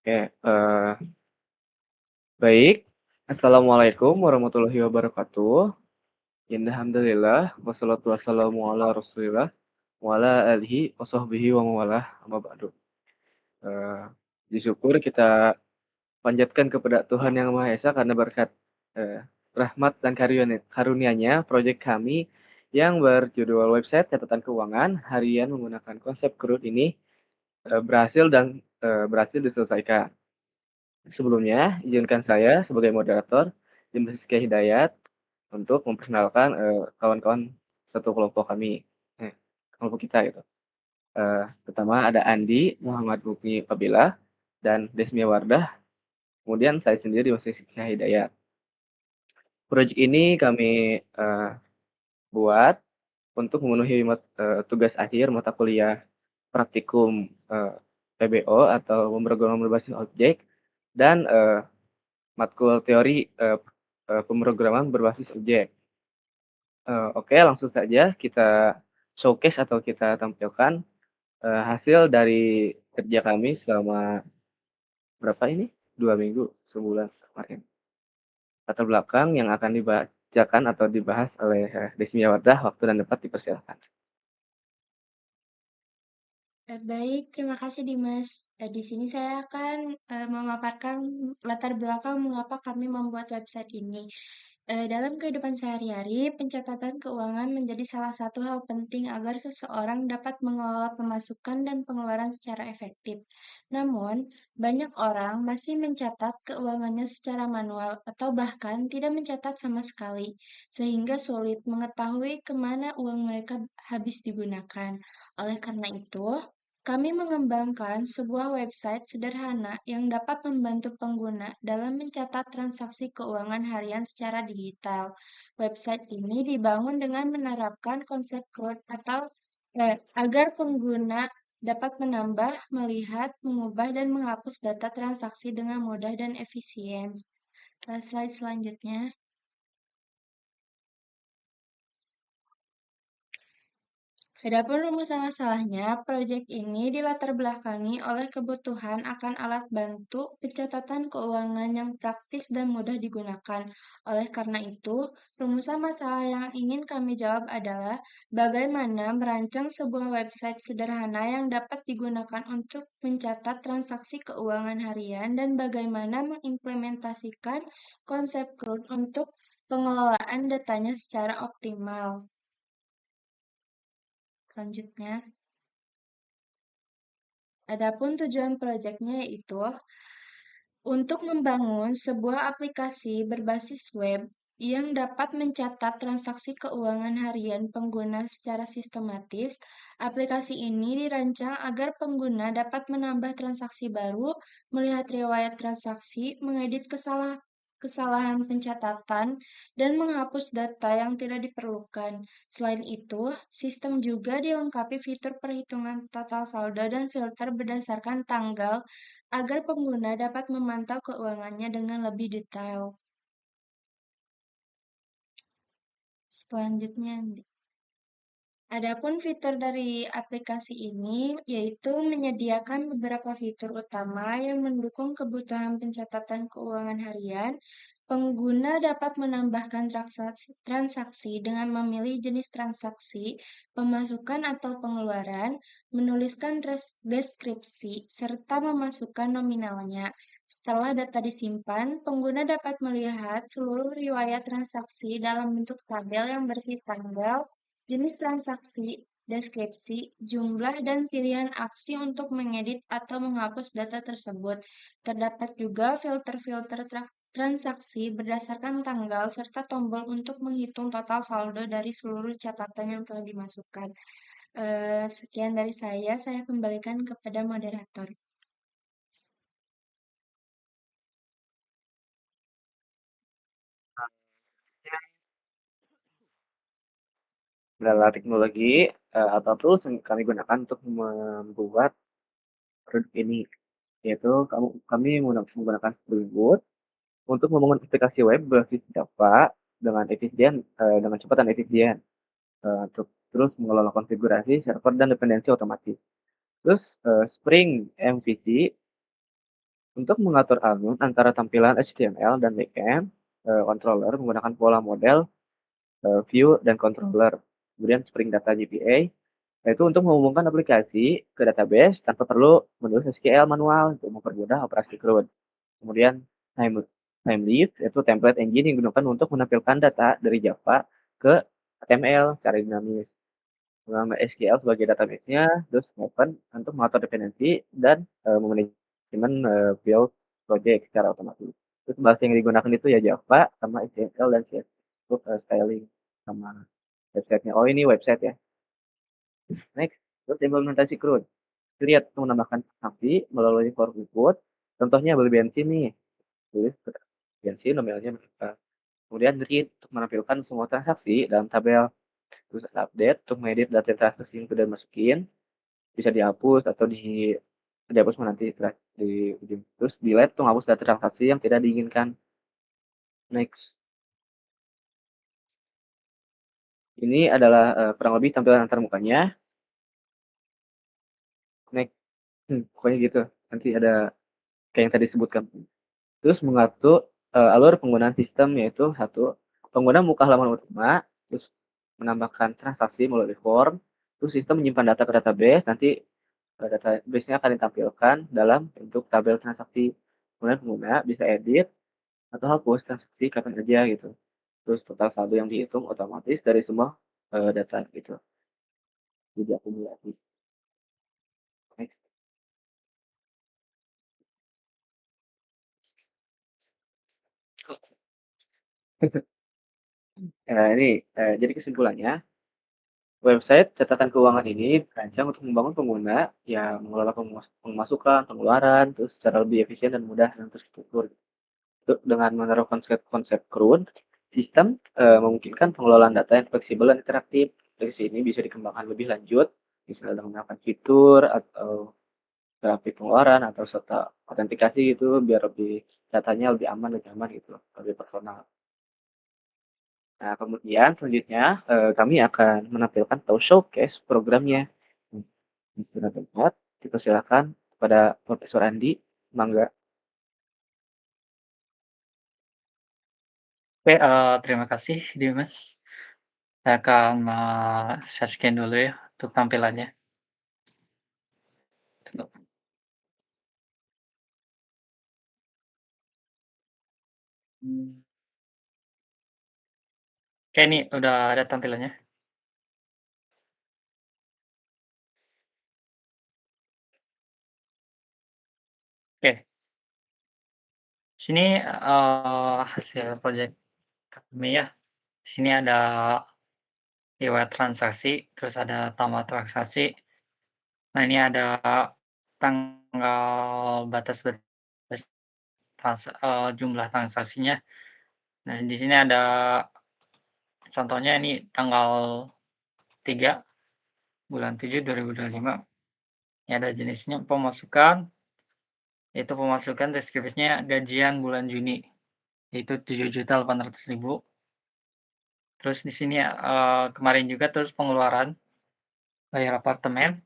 Oke, baik. Assalamualaikum warahmatullahi wabarakatuh. Alhamdulillah, wassalatu wassalamu ala Rasulillah, wa ala alihi wa sahbihi wa mawalah, amma ba'du. Eee, Puji syukur kita panjatkan kepada Tuhan Yang Maha Esa karena berkat, rahmat dan karunia-Nya, proyek kami yang berjudul website catatan keuangan harian menggunakan konsep KRUD ini, berhasil diselesaikan. Sebelumnya, izinkan saya sebagai moderator, Dimas Rizky Hidayat, untuk memperkenalkan, kawan-kawan satu kelompok kami, kelompok kita gitu. Pertama ada Andi Muhammad Mukni Fadilah dan Desmia Wardah, kemudian saya sendiri Dimas Rizky Hidayat. Proyek ini kami, buat untuk memenuhi tugas akhir mata kuliah praktikum, PBO atau pemrograman berbasis objek dan, matkul teori, pemrograman berbasis objek. Oke, langsung saja kita showcase atau kita tampilkan, hasil dari kerja kami selama berapa ini, 2 minggu, sebulan kemarin. Latar belakang yang akan dibacakan atau dibahas oleh, Desmia Wardah, waktu dan tempat dipersilakan. Baik, terima kasih Dimas. Di sini saya akan memaparkan latar belakang mengapa kami membuat website ini. Dalam kehidupan sehari-hari, pencatatan keuangan menjadi salah satu hal penting agar seseorang dapat mengelola pemasukan dan pengeluaran secara efektif. Namun, banyak orang masih mencatat keuangannya secara manual atau bahkan tidak mencatat sama sekali, sehingga sulit mengetahui kemana uang mereka habis digunakan. Oleh karena itu, kami mengembangkan sebuah website sederhana yang dapat membantu pengguna dalam mencatat transaksi keuangan harian secara digital. Website ini dibangun dengan menerapkan konsep cloud atau agar pengguna dapat menambah, melihat, mengubah, dan menghapus data transaksi dengan mudah dan efisien. Slide selanjutnya. Adapun rumus masalahnya, proyek ini dilatar belakangi oleh kebutuhan akan alat bantu pencatatan keuangan yang praktis dan mudah digunakan. Oleh karena itu, rumusan masalah yang ingin kami jawab adalah bagaimana merancang sebuah website sederhana yang dapat digunakan untuk mencatat transaksi keuangan harian dan bagaimana mengimplementasikan konsep CRUD untuk pengelolaan datanya secara optimal. Selanjutnya. Adapun tujuan proyeknya yaitu untuk membangun sebuah aplikasi berbasis web yang dapat mencatat transaksi keuangan harian pengguna secara sistematis. Aplikasi ini dirancang agar pengguna dapat menambah transaksi baru, melihat riwayat transaksi, mengedit kesalahan pencatatan, dan menghapus data yang tidak diperlukan. Selain itu, sistem juga dilengkapi fitur perhitungan total saldo dan filter berdasarkan tanggal agar pengguna dapat memantau keuangannya dengan lebih detail. Selanjutnya, adapun fitur dari aplikasi ini yaitu menyediakan beberapa fitur utama yang mendukung kebutuhan pencatatan keuangan harian. Pengguna dapat menambahkan transaksi dengan memilih jenis transaksi, pemasukan atau pengeluaran, menuliskan deskripsi, serta memasukkan nominalnya. Setelah data disimpan, pengguna dapat melihat seluruh riwayat transaksi dalam bentuk tabel yang bersih tanggal, jenis transaksi, deskripsi, jumlah, dan pilihan aksi untuk mengedit atau menghapus data tersebut. Terdapat juga filter-filter transaksi berdasarkan tanggal serta tombol untuk menghitung total saldo dari seluruh catatan yang telah dimasukkan. Sekian dari saya kembalikan kepada moderator. Adalah teknologi, atau tools yang kami gunakan untuk membuat produk ini, yaitu kami menggunakan Spring Boot untuk membangun aplikasi web berbasis Java dengan cepat dan efisien, terus mengelola konfigurasi server dan dependensi otomatis. Terus, Spring MVC Untuk mengatur alur antara tampilan HTML dan backend, controller menggunakan pola model view dan controller. Kemudian Spring Data GPA, yaitu untuk menghubungkan aplikasi ke database tanpa perlu menulis SQL manual untuk mempermudah operasi CRUD. Kemudian time Timeleaf, yaitu template engine yang digunakan untuk menampilkan data dari Java ke HTML secara dinamis. Menggunakan SQL sebagai database-nya, terus Maven untuk mengatur dependensi dan memanajemen build project secara otomatis. Terus bahasa yang digunakan itu ya Java sama HTML dan CSS untuk styling sama websitenya. Oh ini website ya. Next, terus implementasi CRUD. Create untuk menambahkan transaksi melalui form input. Contohnya beli bensin nih. Tulis bensin nominalnya berapa. Kemudian read untuk menampilkan semua transaksi dalam tabel. Terus update untuk mengedit data transaksi yang sudah masukin. Bisa dihapus atau dihapus nanti setelah di ujung. Terus delete untuk menghapus data transaksi yang tidak diinginkan. Next. Ini adalah kurang lebih tampilan antar mukanya. Next. Pokoknya gitu. Nanti ada kayak yang tadi sebutkan. Terus mengatur alur penggunaan sistem yaitu satu pengguna muka halaman utama, terus menambahkan transaksi melalui form, terus sistem menyimpan data ke database, nanti database-nya akan ditampilkan dalam bentuk tabel transaksi. Kemudian pengguna bisa edit atau hapus transaksi kapan aja gitu. Terus total saldo yang dihitung otomatis dari semua data gitu. Jadi akumulasi. Next. Ini jadi kesimpulannya, website catatan keuangan ini dirancang untuk membangun pengguna yang mengelola pemasukan, pengeluaran, terus secara lebih efisien dan mudah dan terstruktur. Dengan menerapkan konsep CRUD, sistem memungkinkan pengelolaan data yang fleksibel dan interaktif. Dari sini bisa dikembangkan lebih lanjut, misalnya dengan menggunakan fitur atau grafik pengeluaran atau serta autentikasi gitu, biar lebih datanya lebih aman gitu, lebih personal. Nah, kemudian selanjutnya kami akan menampilkan atau showcase programnya. Sudah tempat, kita silakan kepada Profesor Andi, mangga. Oke, terima kasih Dimas. Saya akan share screen dulu ya untuk tampilannya. Mmm. Oke, ini udah ada tampilannya. Oke, sini, hasil project kami ya. Sini ada riwayat transaksi, terus ada tambah transaksi. Nah, ini ada tanggal batas jumlah transaksinya. Nah, di sini ada contohnya ini tanggal 3/7/2025. Ini ada jenisnya pemasukan, yaitu pemasukan deskripsinya gajian bulan Juni, yaitu 7.800.000. Terus di sini, kemarin juga terus pengeluaran, bayar apartemen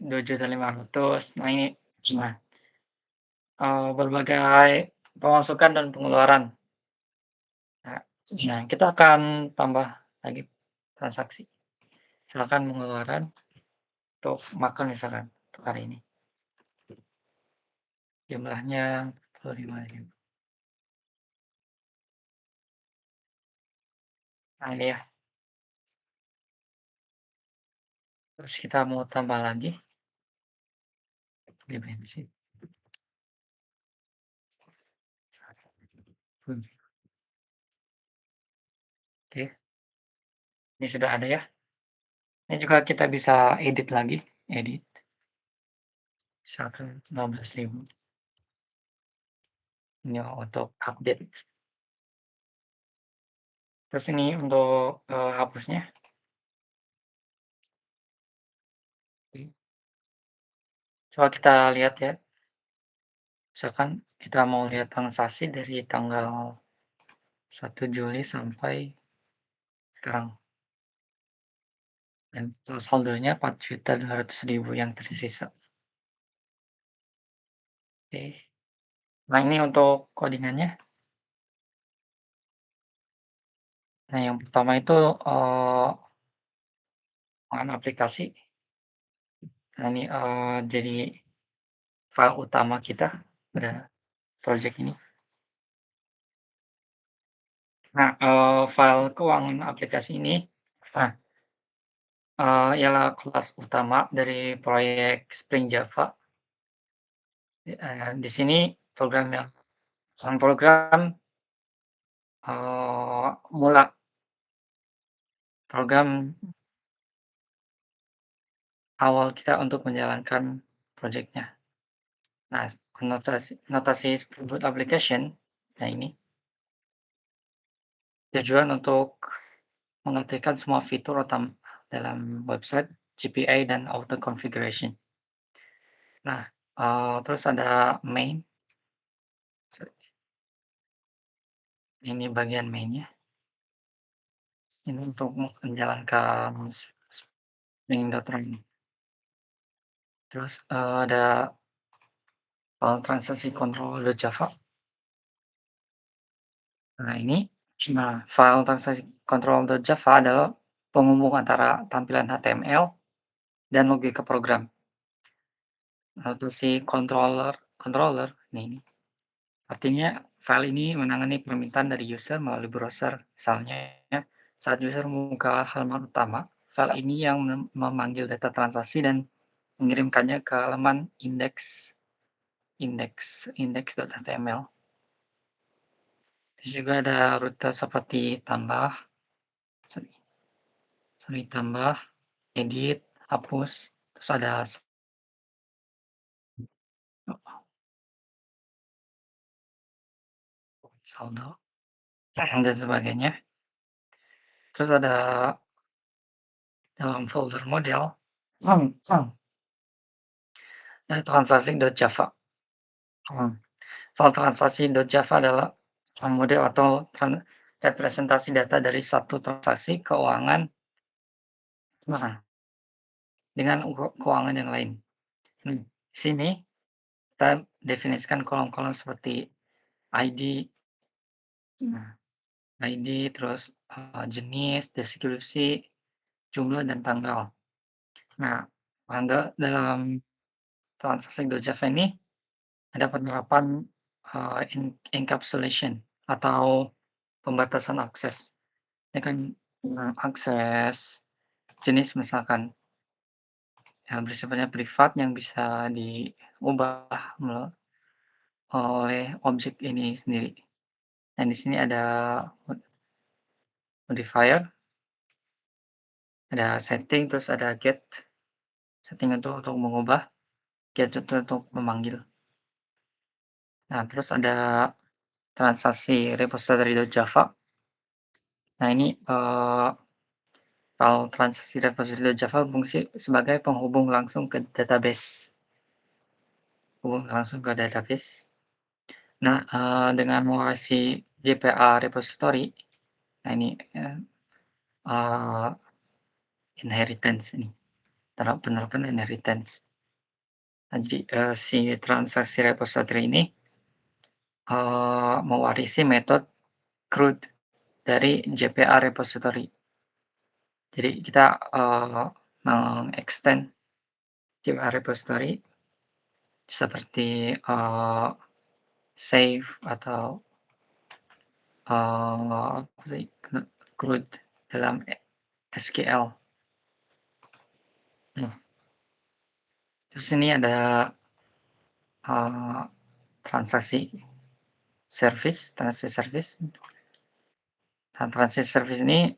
2.500.000. Nah ini, nah, berbagai pemasukan dan pengeluaran. Nah kita akan tambah lagi transaksi. Misalkan pengeluaran untuk makan misalkan, untuk hari ini. Jumlahnya 45.000. Nah ini ya, terus kita mau tambah lagi, beli bensin. Oke, ini sudah ada ya. Ini juga kita bisa edit lagi, edit. Misalkan 15.000. Ini untuk update. Terus ini untuk, hapusnya. Oke. Coba kita lihat ya, misalkan kita mau lihat transaksi dari tanggal 1 Juli sampai sekarang, dan total saldonya 4.200.000 yang tersisa. Oke. Nah, ini untuk codingannya. Nah, yang pertama itu, pengenalan aplikasi. Nah, ini, jadi file utama kita pada project ini. Nah, file keuangan aplikasi ini, nah, ialah kelas utama dari proyek Spring Java. Di sini program yang program, mula program awal kita untuk menjalankan projeknya. Nah, notasi Spring Boot application, nah ini tujuan untuk mengaktifkan semua fitur utama dalam website, GPA, dan auto configuration. Nah, terus ada main, ini bagian main-nya. Ini untuk menjalankan Spring.run. Terus, ada file transaksi control.java. Nah, ini file transaksi control.java adalah penghubung antara tampilan HTML dan logika program. Notasi controller, ini artinya file ini menangani permintaan dari user melalui browser. Misalnya, saat user membuka halaman utama, file ini yang memanggil data transaksi dan mengirimkannya ke halaman index.html. Terus juga ada rute seperti tambah, edit, hapus, terus ada saldo, dan sebagainya. Terus ada dalam folder model, transaksi.java. File transaksi.java adalah model atau representasi data dari satu transaksi keuangan dengan keuangan yang lain. Di sini kita definisikan kolom-kolom seperti ID, terus, jenis, deskripsi, jumlah, dan tanggal. Nah, dalam transaksi.java ini ada penerapan, encapsulation atau pembatasan akses. Ini kan, akses jenis misalkan yang bersifatnya privat yang bisa diubah oleh objek ini sendiri. Dan di sini ada modifier, ada setting, terus ada get. Setting untuk mengubah, get itu untuk memanggil. Nah, terus ada transaksi repository.java. Nah, ini, file transaksi repository.java berfungsi sebagai penghubung langsung ke database. Nah, dengan mengawasi JPA repository, nah ini, inheritance ini, penerapan inheritance. Nah, jadi, si transaksi repository ini, mewarisi metode CRUD dari JPA repository. Jadi kita, meng-extend JPA repository seperti, save atau, apa sih, CRUD dalam SQL. Nah, terus ini ada, transaksi service. Nah, transaksi service ini,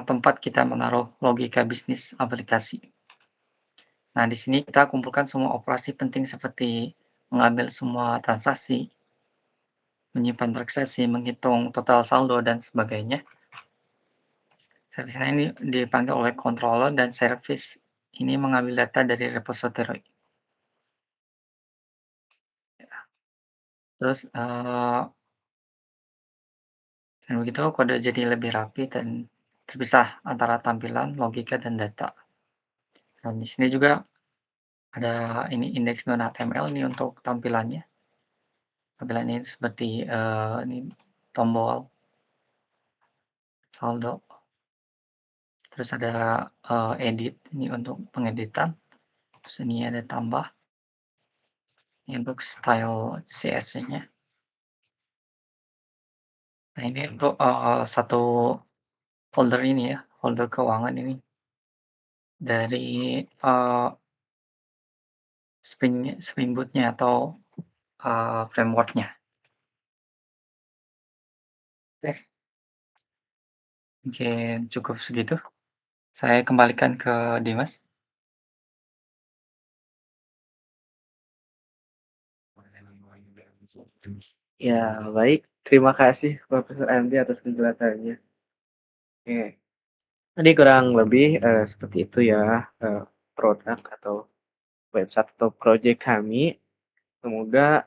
tempat kita menaruh logika bisnis aplikasi. Nah, di sini kita kumpulkan semua operasi penting seperti mengambil semua transaksi, menyimpan transaksi, menghitung total saldo, dan sebagainya. Service ini dipanggil oleh controller, dan service ini mengambil data dari repository. Terus, dan begitu kode jadi lebih rapi dan terpisah antara tampilan, logika, dan data. Dan di sini juga Ada ini indeks non HTML nih untuk tampilannya. Tampilannya itu seperti, ini tombol, saldo, terus ada, edit, ini untuk pengeditan, terus ini ada tambah, ini untuk style CSS-nya. Nah ini untuk, satu folder ini ya, folder keuangan ini dari, Spring Boot-nya atau, framework-nya. Oke, mungkin cukup segitu. Saya kembalikan ke Dimas. Ya, baik. Terima kasih Profesor Andi atas penjelasannya. Oke. Tadi kurang lebih seperti itu ya produk atau website atau project kami. Semoga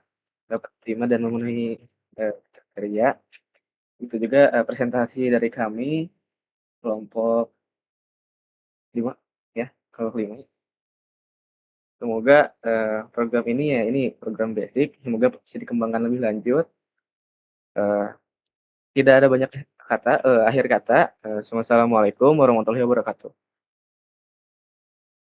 dapat terima dan memenuhi kriteria. Itu juga presentasi dari kami kelompok 5 ya, kelompok 5. Semoga program ini ya ini program basic, semoga bisa dikembangkan lebih lanjut. Tidak ada banyak kata, akhir kata. Wassalamualaikum warahmatullahi wabarakatuh.